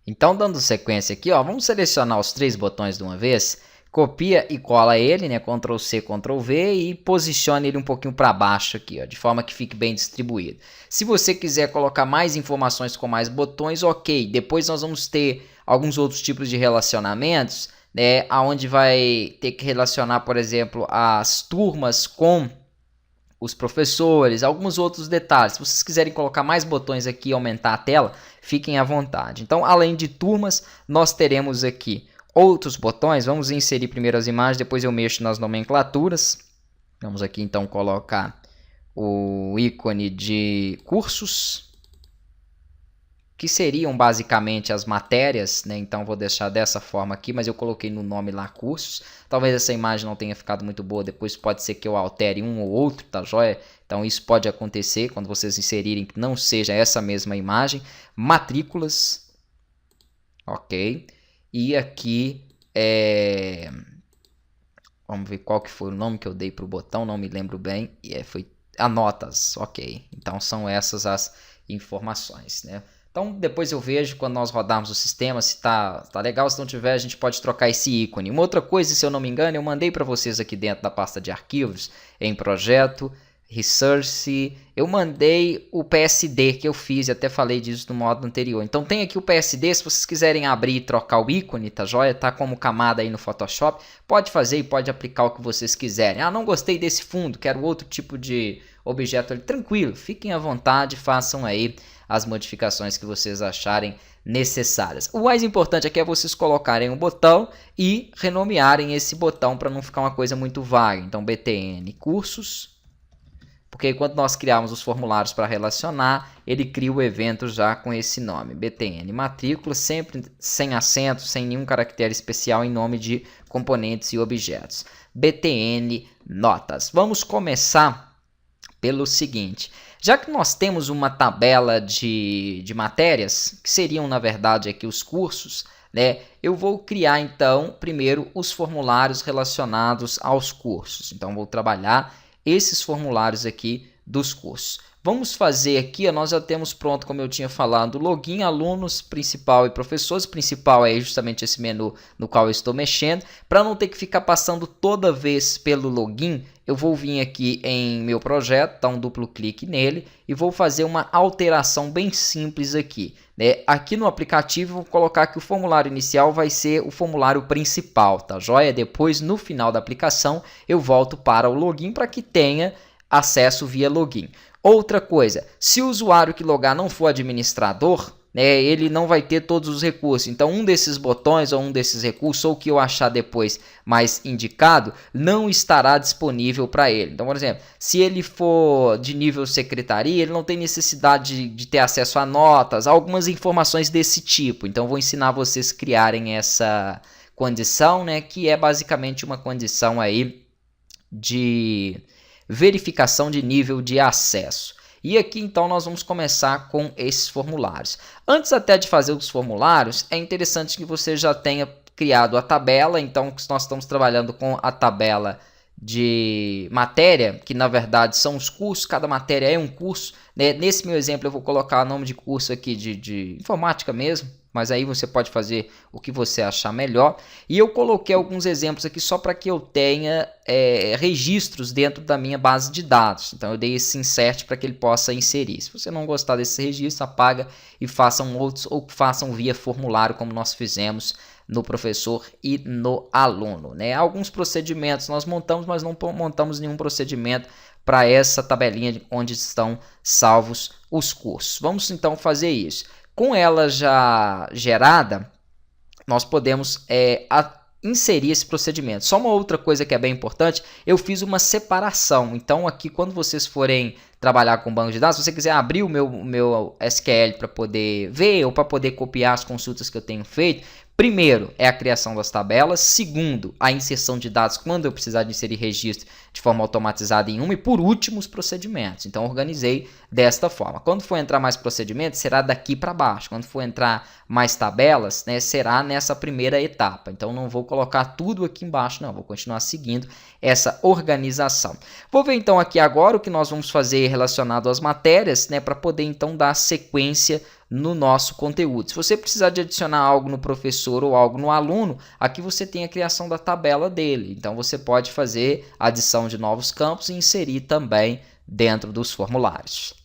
Então, dando sequência aqui, ó, vamos selecionar os 3 botões de uma vez, copia e cola ele, né, Ctrl C, Ctrl V e posicione ele um pouquinho para baixo aqui, ó, de forma que fique bem distribuído. Se você quiser colocar mais informações com mais botões, ok. Depois nós vamos ter alguns outros tipos de relacionamentos, né, onde vai ter que relacionar, por exemplo, as turmas com os professores, alguns outros detalhes. Se vocês quiserem colocar mais botões aqui e aumentar a tela, fiquem à vontade. Então, além de turmas, nós teremos aqui outros botões. Vamos inserir primeiro as imagens, depois eu mexo nas nomenclaturas. Vamos aqui então colocar o ícone de cursos, que seriam basicamente as matérias, né? Então vou deixar dessa forma aqui, mas eu coloquei no nome lá cursos. Talvez essa imagem não tenha ficado muito boa, depois pode ser que eu altere um ou outro, tá joia? Então isso pode acontecer quando vocês inserirem que não seja essa mesma imagem. Matrículas, ok. E aqui, vamos ver qual que foi o nome que eu dei para o botão, não me lembro bem. Foi notas, ok. Então são essas as informações, né? Então, depois eu vejo quando nós rodarmos o sistema se tá legal. Se não tiver, a gente pode trocar esse ícone. Uma outra coisa, se eu não me engano, eu mandei para vocês aqui dentro da pasta de arquivos, em projeto, Resource, eu mandei o PSD que eu fiz, e até falei disso no modo anterior. Então tem aqui o PSD, se vocês quiserem abrir e trocar o ícone, tá joia? Tá como camada aí no Photoshop, pode fazer e pode aplicar o que vocês quiserem. Ah, não gostei desse fundo, quero outro tipo de objeto ali. Tranquilo, fiquem à vontade, façam aí as modificações que vocês acharem necessárias. O mais importante aqui é vocês colocarem um botão e renomearem esse botão para não ficar uma coisa muito vaga. Então BTN cursos, porque quando nós criarmos os formulários para relacionar, ele cria o evento já com esse nome. BTN matrícula, sempre sem acento, sem nenhum caractere especial em nome de componentes e objetos. BTN notas. Vamos começar pelo seguinte. Já que nós temos uma tabela de matérias, que seriam na verdade aqui os cursos, né, eu vou criar então primeiro os formulários relacionados aos cursos. Então vou trabalhar esses formulários aqui dos cursos. Vamos fazer aqui, nós já temos pronto, como eu tinha falado, login, alunos, principal e professores. Principal é justamente esse menu no qual eu estou mexendo. Para não ter que ficar passando toda vez pelo login, eu vou vir aqui em meu projeto, dar um duplo clique nele e vou fazer uma alteração bem simples aqui, né? Aqui no aplicativo, vou colocar que o formulário inicial vai ser o formulário principal, tá joia? Depois, no final da aplicação, eu volto para o login para que tenha acesso via login. Outra coisa, se o usuário que logar não for administrador, né, ele não vai ter todos os recursos. Então, um desses botões ou um desses recursos, ou o que eu achar depois mais indicado, não estará disponível para ele. Então, por exemplo, se ele for de nível secretaria, ele não tem necessidade de ter acesso a notas, algumas informações desse tipo. Então, vou ensinar vocês a criarem essa condição, né, que é basicamente uma condição aí de verificação de nível de acesso. E aqui então nós vamos começar com esses formulários. Antes até de fazer os formulários, é interessante que você já tenha criado a tabela. Então nós estamos trabalhando com a tabela de matéria, que na verdade são os cursos, cada matéria é um curso, né? Nesse meu exemplo eu vou colocar o nome de curso aqui de informática mesmo, mas aí você pode fazer o que você achar melhor. E eu coloquei alguns exemplos aqui só para que eu tenha registros dentro da minha base de dados. Então eu dei esse insert para que ele possa inserir. Se você não gostar desse registro, apaga e façam outros, ou façam via formulário, como nós fizemos no professor e no aluno, né? Alguns procedimentos nós montamos, mas não montamos nenhum procedimento para essa tabelinha onde estão salvos os cursos. Vamos então fazer isso. Com ela já gerada, nós podemos inserir esse procedimento. Só uma outra coisa que é bem importante, eu fiz uma separação. Então aqui quando vocês forem trabalhar com banco de dados, se você quiser abrir o meu SQL para poder ver ou para poder copiar as consultas que eu tenho feito, primeiro é a criação das tabelas, segundo a inserção de dados quando eu precisar de inserir registro de forma automatizada em uma, e por último os procedimentos. Então organizei desta forma. Quando for entrar mais procedimentos, será daqui para baixo. Quando for entrar mais tabelas, né, será nessa primeira etapa. Então não vou colocar tudo aqui embaixo, não. Vou continuar seguindo essa organização. Vou ver então aqui agora o que nós vamos fazer relacionado às matérias, né, para poder então dar sequência no nosso conteúdo. Se você precisar de adicionar algo no professor ou algo no aluno, aqui você tem a criação da tabela dele. Então você pode fazer a adição de novos campos e inserir também dentro dos formulários.